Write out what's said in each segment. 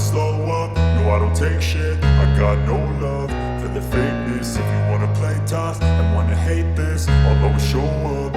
slow up, no I don't take shit. I got no love for the fakeness. If you wanna play tough and wanna hate this, I'll always show up.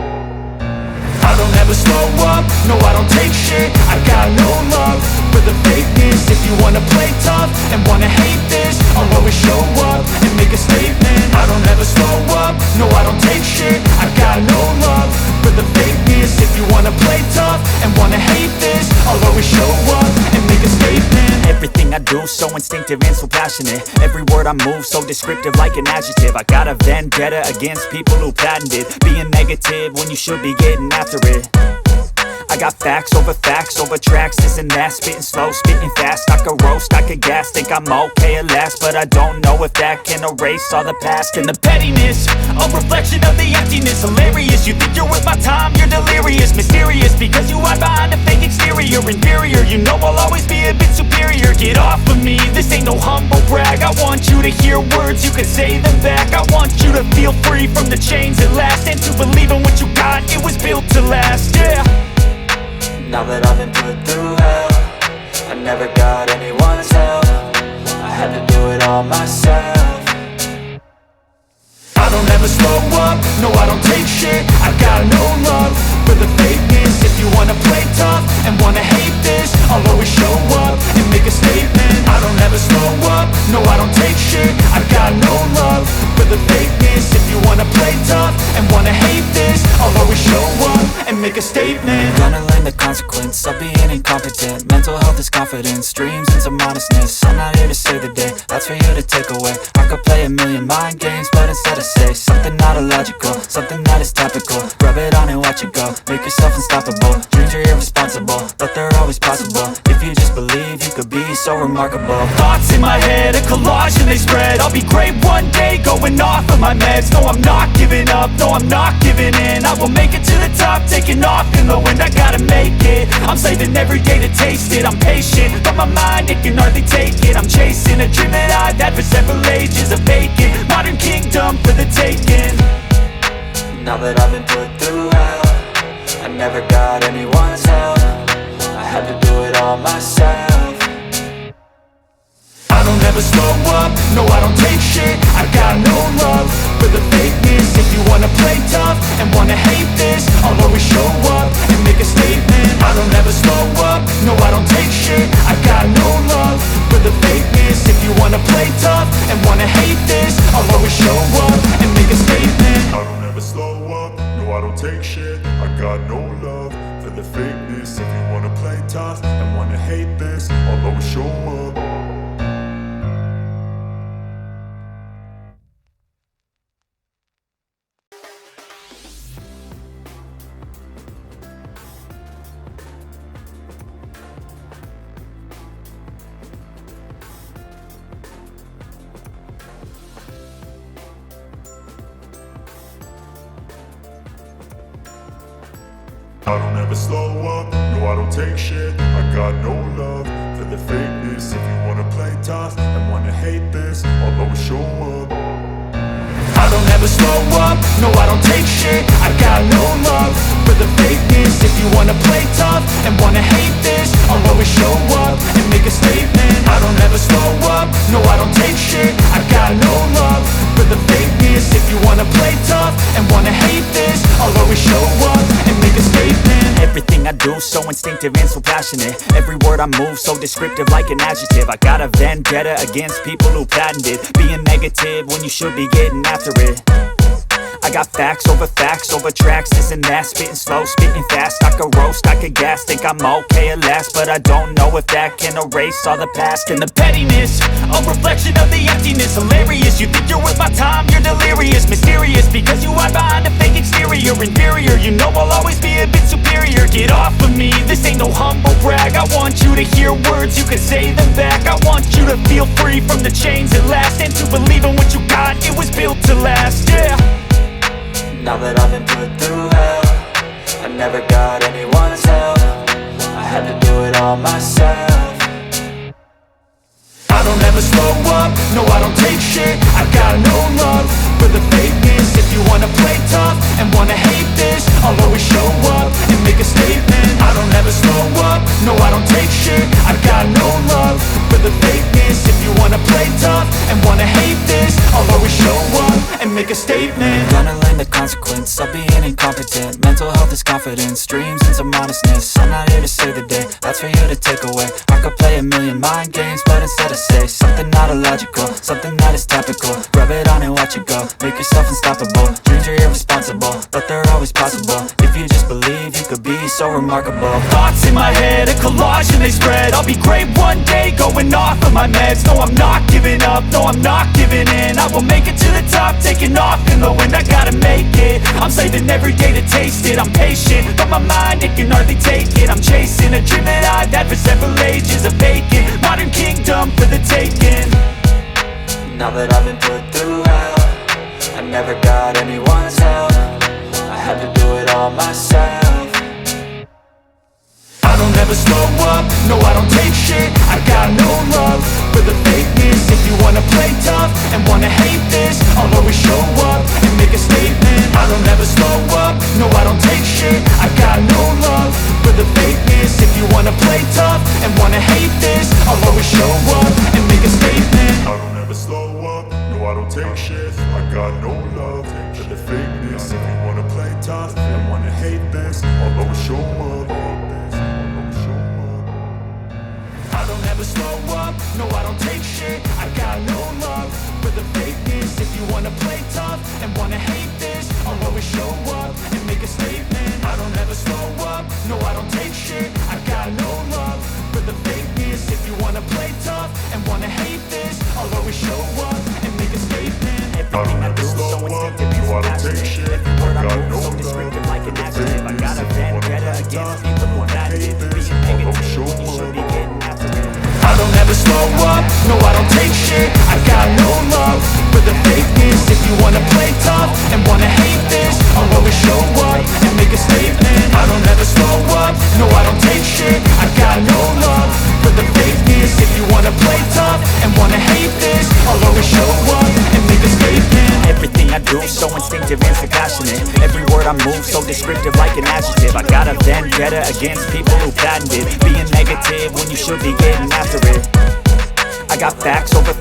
I don't ever slow up, no I don't take shit. I got no love for the fakeness. If you wanna play tough and wanna hate this, I'll always show up and make a statement. I don't ever slow up, no I don't take shit. I got no love for the fakeness. If you wanna play tough and wanna hate this, I'll always show up and make a statement. Everything I do so instinctive and so passionate. Every word I move so descriptive like an adjective. I got a vendetta against people who patented being negative when you should be getting after it. I got facts over tracks, this and that. Spitting slow, spitting fast. I could roast, I could gas. Think I'm okay at last, but I don't know if that can erase all the past. And the pettiness, a reflection of the emptiness. Hilarious, you think you're worth my time, you're delirious. Mysterious, because you hide behind a fake exterior. Inferior, you know I'll always be a bit superior. Get off of me, this ain't no humble brag. I want you to hear words, you can say them back. I want you to feel free from the chains at last, and to believe in what you got, it was built to last, yeah. Now that I've been put through hell, I never got anyone's help. I had to do it all myself. I don't ever slow up, no I don't take shit. I got no love for the fakeness. If you wanna play tough and wanna hate this, I'll always show up and make a statement. I don't ever slow up, no I don't take shit. I got no love for the fakeness. If you wanna play tough and wanna hate this, I'll always show up and make a statement. Gonna learn the consequence of being incompetent. Mental health is confidence, dreams and some honestness. I'm not here to save the day, that's for you to take away. I could play a million mind games, but instead I say something not illogical, something that is topical. Rub it on and watch it go, make yourself unstoppable. Dreams are irresponsible, but they're always possible. If you just believe, you could be so remarkable. Thoughts in my head, a collage and they spread. I'll be great one day, going off of my meds. No, I'm not giving up, no, I'm not giving in. I will make it to the top, taking off in the wind. I gotta make it, I'm saving every day to taste it. I'm patient, but my mind, it can hardly take it. I'm chasing a dream that I've had for several ages. A vacant, modern kingdom for the taking. Now that I've been put through hell, I never got anyone's help. I had to do it all myself. I don't ever slow up, no I don't take shit. I got no love for the fakeness. If you wanna play tough and wanna hate this, I'll always show up and make a statement. I don't ever slow up, no I don't take shit. I got no love for the fakeness. If you wanna play tough and wanna hate this, I'll always show up and make a statement. I don't ever slow up, no I don't take shit. I got no love for the fakeness. If you wanna play tough and wanna hate this, I'll always show up. I don't ever slow up, no I don't take shit. I got no love for the fakeness. If you wanna play tough and wanna hate this, I'll always show up. I don't ever slow up, no I don't take shit. I got no love for the fakeness. If you wanna play tough and wanna hate this, I'll always show up and make a statement. I don't ever slow up, no I don't take shit. I got no love for the fakeness. If you wanna play tough and wanna hate this, I'll always show up and make a statement. Everything I do so instinctive and so passionate. Every word I move so descriptive like an adjective. I got a vendetta against people who patented being negative when you should be getting after it. I got facts over tracks, this and that. Spitting slow, spitting fast. I could roast, I could gas. Think I'm okay at last, but I don't know if that can erase all the past. And the pettiness, a reflection of the emptiness. Hilarious, you think you're worth my time, you're delirious. Mysterious, because you hide behind a fake exterior. Inferior, you know I'll always be a bit superior. Get off of me, this ain't no humble brag. I want you to hear words, you can say them back. I want you to feel free from the chains at last, and to believe in what you got, it was built to last, yeah. Now that I've been put through hell, I never got anyone's help. I had to do it all myself. I don't ever slow up, no I don't take shit. I got no love for the fakeness. If you wanna play tough and wanna hate this, I'll always show up and make a statement. I don't ever slow up, no I don't take shit. I got no love for make a statement. Gonna learn the consequence of being incompetent. Mental health is confidence, dreams and some honestness. I'm not here to save the day, that's for you to take away. I could play a million mind games, but instead I say something not illogical, something that is topical. Rub it on and watch it go, make yourself unstoppable. Dreams are irresponsible, but they're always possible. If you just believe, you could be so remarkable. Thoughts in my head, a collage and they spread. I'll be great one day, going off of my meds. No, I'm not giving up, no, I'm not giving in. I will make it to the top, taking off in the wind. I gotta make it, I'm saving every day to taste it. I'm patient, but my mind, it can hardly take it. I'm chasing a dream that I've had for several ages. A vacant, modern kingdom for the taking. Now that I've been put through hell, I never got anyone's help. I had to do it all myself. I don't ever slow up, no I don't take shit. I got no love for the fakeness. If you wanna play tough and wanna hate this, I'll always show up and make a statement. I don't ever slow up, no I don't take shit. I got no love for the fakeness. If you wanna play tough and wanna hate this, I'll always show up and make a statement. I don't ever slow up, no I don't take shit. I got no love for the fakeness. If you wanna play tough and wanna hate this, I'll always show up. I don't ever slow up, no I don't take shit. I got no love for the fakeness. If you wanna play tough and wanna hate this, I'll always show up and make a statement. I don't ever slow up, no I don't take shit. I got no love for the fakeness. If you wanna play tough and wanna hate this, I'll always show up and make a statement. Everything I do so instinctive, no I don't take shit. I got no love like an for the adjective. I got a vendetta against people who bad it. Being negative when you should be getting after it. I don't ever slow up, no I don't take shit. I got no love for the fakeness. If you wanna play tough and wanna hate this, I'll always show up and make a statement. I don't ever slow up, no I don't take shit. I got no love for the fakeness. If you wanna play tough and wanna hate this, I'll always show up and make a statement. Everything I do so instinctive and so passionate. Every word I move so descriptive like an adjective. I got a vendetta against people who patented being negative when you should be getting after it. I got facts over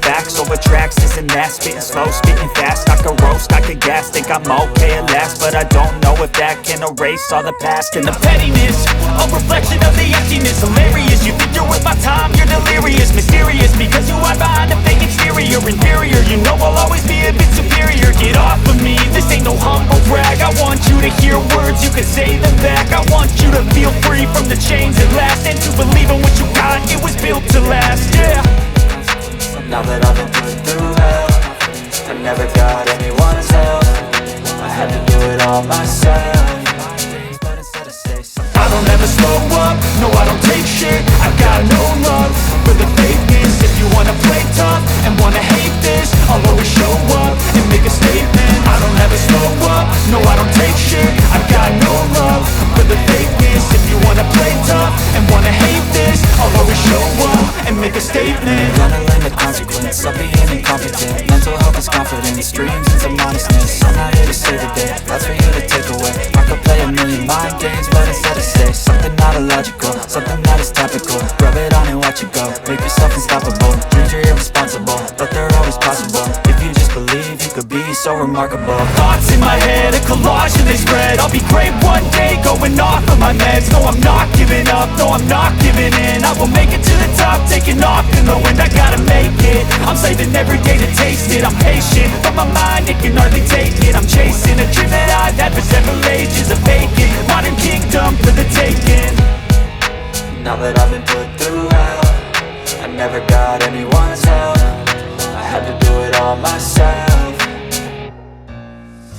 tracks, this and that. Spitting slow, spitting fast. I could roast, I could gas. Think I'm okay at last, but I don't know if that can erase all the past. And the pettiness, a reflection of the emptiness. Hilarious, you think you're worth my time, you're delirious. Mysterious, because you hide behind a fake exterior. Inferior, you know I'll always be a bit superior. Get off of me, this ain't no humble brag. I want you to hear words, you can say them back. I want you to feel free from the chains at last, and to believe in what you got, it was built to last, yeah. Now that I've been put through hell, I never got anyone's help. I had to do it all myself. I don't ever slow up, no I don't take shit. I got no love for the fakeness. If you wanna play tough and wanna hate this, I'll always show up and make a statement. I don't ever slow up, no I don't take shit. I got no love for the fakeness. If you wanna play tough and wanna hate this, I'll always show up and make a statement. Gonna learn the consequence of being incompetent. Mental health is confidence, dreams and some honestness. I'm not here to save the day, that's for you to take away. I could play a million mind games, but instead I say something not illogical, something that is topical. Rub it on and watch it go, make yourself unstoppable. Dreams are irresponsible, but they're always possible. If you just believe, you could be so remarkable. Thoughts in my head, a collage and they spread. I'll be great one day, going off of my meds. No, I'm not giving up, no, I'm not giving in. I will make it to the top, taking off in the wind. I gotta make it, I'm saving every day to taste it. I'm patient, but my mind, it can hardly take it. I'm chasing a dream that I've had for several ages. A vacant, modern kingdom for the taking. Now that I've been put through hell, I never got anyone's help. I had to do it all myself.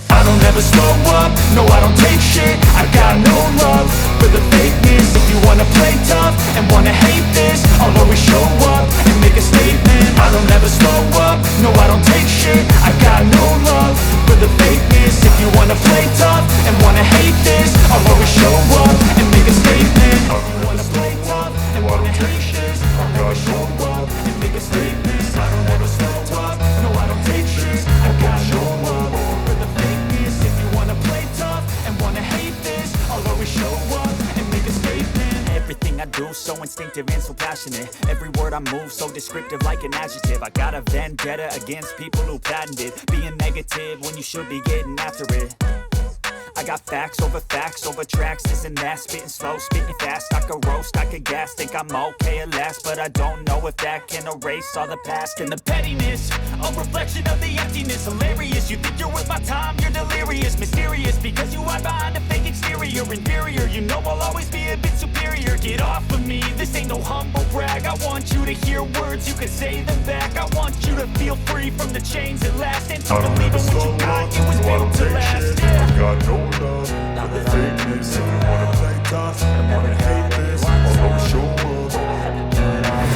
I don't ever slow up, no I don't take shit. I got no love for the fakeness. If you wanna play tough and wanna hate this, I'll always show up and make a statement. I don't ever slow up, no I don't take shit. I got no love for the fakeness. If you wanna play tough and wanna hate this, I'll always show up and make a statement. If you wanna play tough and wanna hate this, I'll always show up and make a statement. I don't ever slow up, no I don't take shit. I got no love for the fakeness. If you wanna play tough and wanna hate this, I'll always show up and make a statement. Everything I do move, so instinctive and so passionate. Every word I move, so descriptive like an adjective. I got a vendetta against people who patented being negative when you should be getting after it. I got facts over tracks, this and that. Spitting slow, spitting fast, I could roast, I could gas. Think I'm okay at last, but I don't know if that can erase all the past. And the pettiness, a reflection of the emptiness. Hilarious, you think you're worth my time, you're delirious. Mysterious, because you hide behind a fake exterior. Inferior, you know I'll always be a bit superior. Get off of me, this ain't no humble brag. I want you to hear words, you can say them back. I want you to feel free from the chains that last, and to believe in what you got, it was built to last. I got no love for the fakeness. If you wanna play tough and wanna hate this, I'll always show up.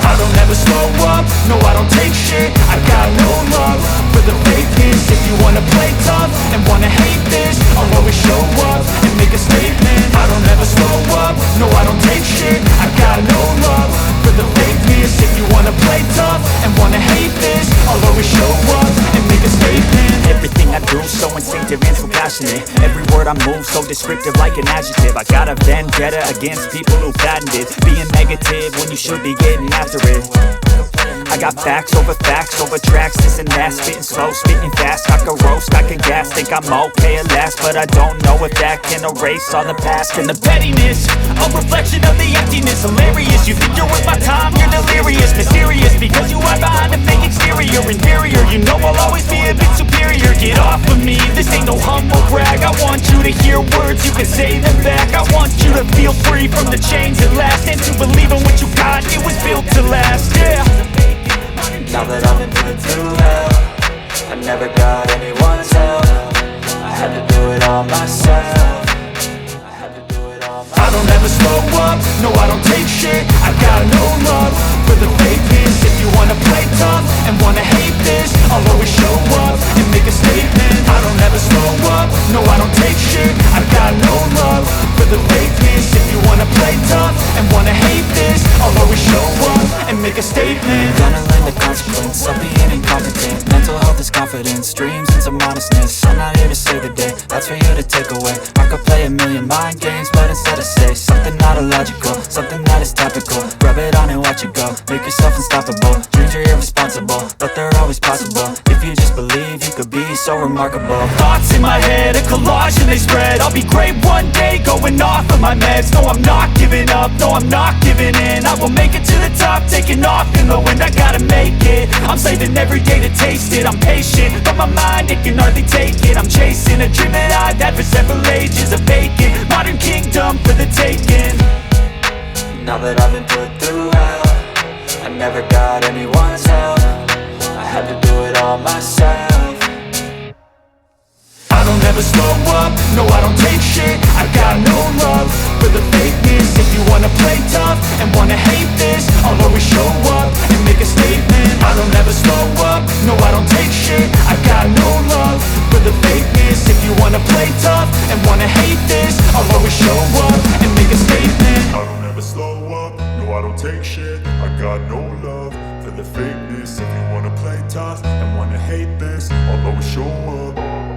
I don't ever slow up, no I don't take shit. I got no love for the fakeness. If you wanna play tough and wanna hate this, I'll always show up and make a statement. I don't ever slow up, no I don't take shit. I got no love for the fakeness. If you wanna play tough and wanna hate this, I'll always show up and make a statement. Everything I do so instinctive and so passionate. Every word I move so descriptive like an adjective. I got a vendetta against people who patented being negative when you should be getting after it. I got facts over tracks, this and that. Spitting slow, spitting fast, I could roast, I could gas. Think I'm okay at last, but I don't know if that can erase all the past. And the pettiness, a reflection of the emptiness. Hilarious, you think you're worth my time, you're delirious. Mysterious, because you hide behind a fake exterior. Inferior, you know I'll always be a bit superior. Get off of me, this ain't no humble brag. I want you to hear words, you can say them back. I want you to feel free from the chains that last, and to believe in what you got, it was built to last, yeah. Now that I've been put through hell, I never got anyone's help. I had to do it all myself. I don't ever slow up, no I don't take shit. I got no love for the fakeness. If you wanna play tough and wanna hate this, I'll always show up and make a statement. I don't ever slow up, no I don't take shit. I got no love for the fakeness. If you wanna play tough and wanna hate this, I'll always show up and make a statement. Gonna learn the consequence of being incompetent. Mental health is confidence, dreams and some honestness. I'm not here to save the day, that's for you to take away. I could play a million mind games, but instead I say something not illogical, something that is topical. Rub it on and watch it go, make yourself unstoppable. Dreams are irresponsible, but they're always possible. If you just believe, you could be so remarkable. Thoughts in my head, a collage and they spread. I'll be great one day, going off of my meds. No, I'm not giving up, no, I'm not giving in. I will make it to the top, taking off in the wind. I gotta make it, I'm saving every day to taste it. I'm patient, but my mind, it can hardly take it. I'm chasing a dream that I've had for several ages. A vacant, modern kingdom for the taking. Now that I've been put through hell, I never got anyone's help. I had to do it all myself. I don't ever slow up, no I don't take shit. I got no love for the fakeness. If you wanna play tough and wanna hate this, I'll always show up and make a statement. I don't ever slow up, no I don't take shit. I got no love for the fakeness. If you wanna play tough and wanna hate this, I'll always show up and make a statement. I don't ever slow up, no I don't take shit. I got no love for the fakeness. If you wanna play tough and wanna hate this, I'll always show up.